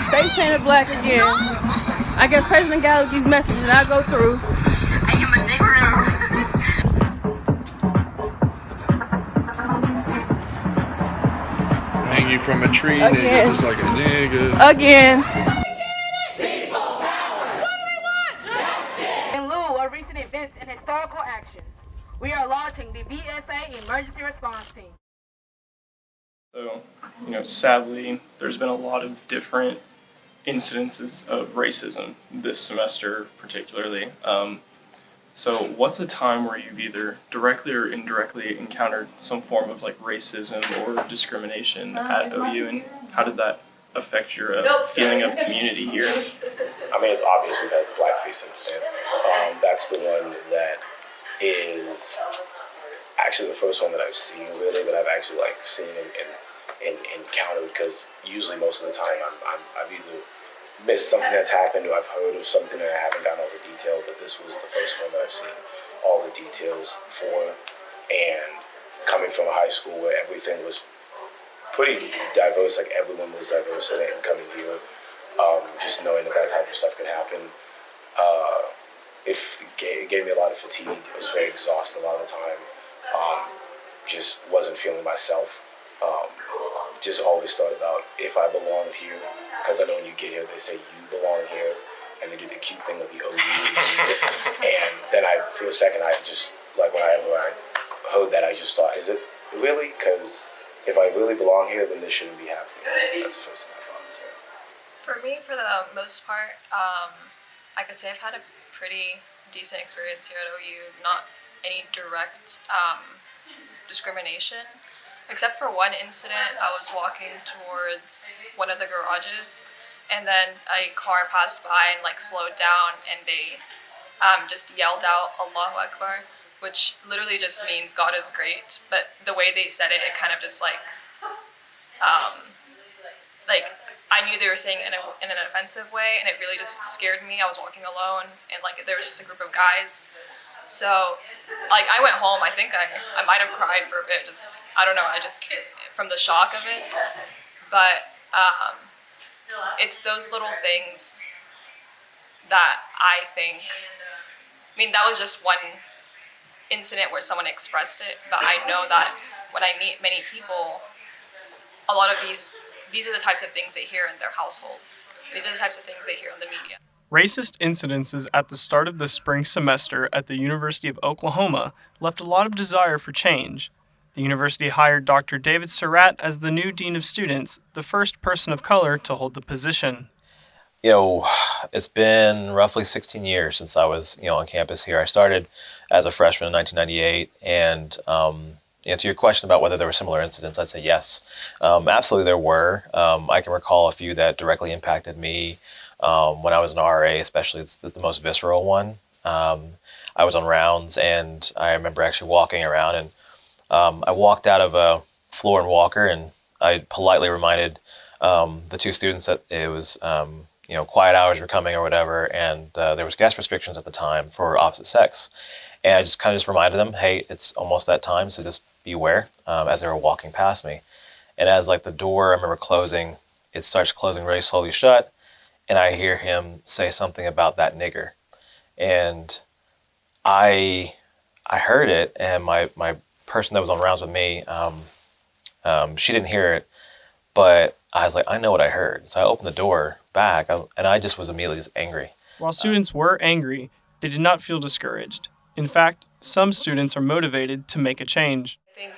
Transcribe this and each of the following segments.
Stay Santa Black again. I guess President Galaxy's message did not go through. I am a nigger. Hang you from a tree, Again. nigga, just like a nigga. Again. In lieu of recent events and historical actions, we are launching the BSA Emergency Response Team. So, sadly, there's been a lot of different incidences of racism this semester, particularly. So what's a time where you've either directly or indirectly encountered some form of racism or discrimination at OU, and how did that affect your feeling of community here? I mean, it's obvious we've had the blackface incident. That's the one that is actually the first one that I've seen, really, that I've actually seen and encountered, because usually most of the time I've either missed something that's happened or I've heard of something and I haven't gotten all the detail, but this was the first one that I've seen all the details for. And coming from a high school where everything was pretty diverse, everyone was diverse in it, and coming here, just knowing that type of stuff could happen, it gave me a lot of fatigue. I was very exhausted a lot of the time. Just wasn't feeling myself. Just always thought about if I belonged here, because I know when you get here they say you belong here, and they do the cute thing with the OU. And then for a second, I just, whenever I heard that, I just thought, is it really? Because if I really belong here, then this shouldn't be happening. That's the first thing I thought. For me, for the most part, I could say I've had a pretty decent experience here at OU. Not any direct discrimination, except for one incident. I was walking towards one of the garages, and then a car passed by and slowed down, and they just yelled out Allahu Akbar, which literally just means God is great. But the way they said it, it kind of just I knew they were saying it in an offensive way, and it really just scared me. I was walking alone, and there was just a group of guys. So, I went home. I think I might have cried for a bit. I don't know. I just, from the shock of it. But it's those little things that I think. I mean, that was just one incident where someone expressed it. But I know that when I meet many people, a lot of these are the types of things they hear in their households. These are the types of things they hear in the media. Racist incidences at the start of the spring semester at the University of Oklahoma left a lot of desire for change. The university hired Dr. David Surratt as the new Dean of Students, the first person of color to hold the position. It's been roughly 16 years since I was, on campus here. I started as a freshman in 1998, and to your question about whether there were similar incidents, I'd say yes. Absolutely there were. I can recall a few that directly impacted me. When I was an RA, especially, it's the most visceral one. I was on rounds, and I remember actually walking around, and I walked out of a floor and walker, and I politely reminded the two students that it was, quiet hours were coming or whatever, and there was guest restrictions at the time for opposite sex. And I just kind of just reminded them, hey, it's almost that time, so just be aware, as they were walking past me. And as the door, I remember closing, it starts closing very slowly shut, and I hear him say something about that nigger. And I heard it, and my person that was on rounds with me, she didn't hear it, but I was like, I know what I heard. So I opened the door back, and I just was immediately just angry. While students were angry, they did not feel discouraged. In fact, some students are motivated to make a change. I think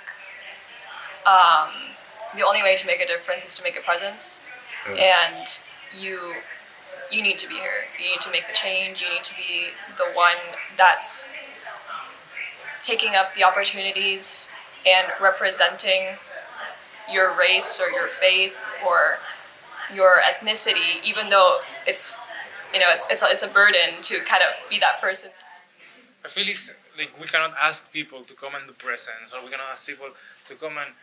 the only way to make a difference is to make a presence, and you need to be here. You need to make the change. You need to be the one that's taking up the opportunities and representing your race or your faith or your ethnicity, even though it's a burden to kind of be that person. I feel it's we cannot ask people to come and do presence, or we cannot ask people to come and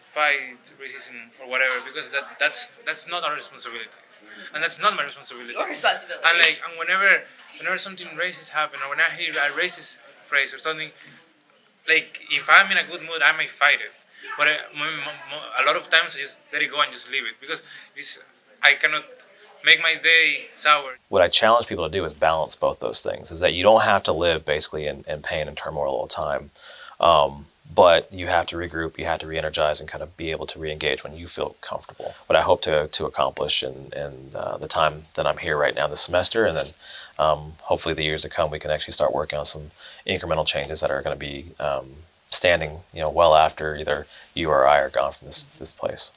fight racism or whatever, because that's not our responsibility, and that's not my responsibility. Your responsibility. And whenever something racist happens, or when I hear a racist phrase or something, if I'm in a good mood, I may fight it. But a lot of times I just let it go and just leave it because I cannot make my day sour. What I challenge people to do is balance both those things, is that you don't have to live basically in pain and turmoil all the time. But you have to regroup, you have to re-energize and kind of be able to re-engage when you feel comfortable. What I hope to accomplish in the time that I'm here right now this semester, and then hopefully the years to come, we can actually start working on some incremental changes that are going to be standing, well after either you or I are gone from this place.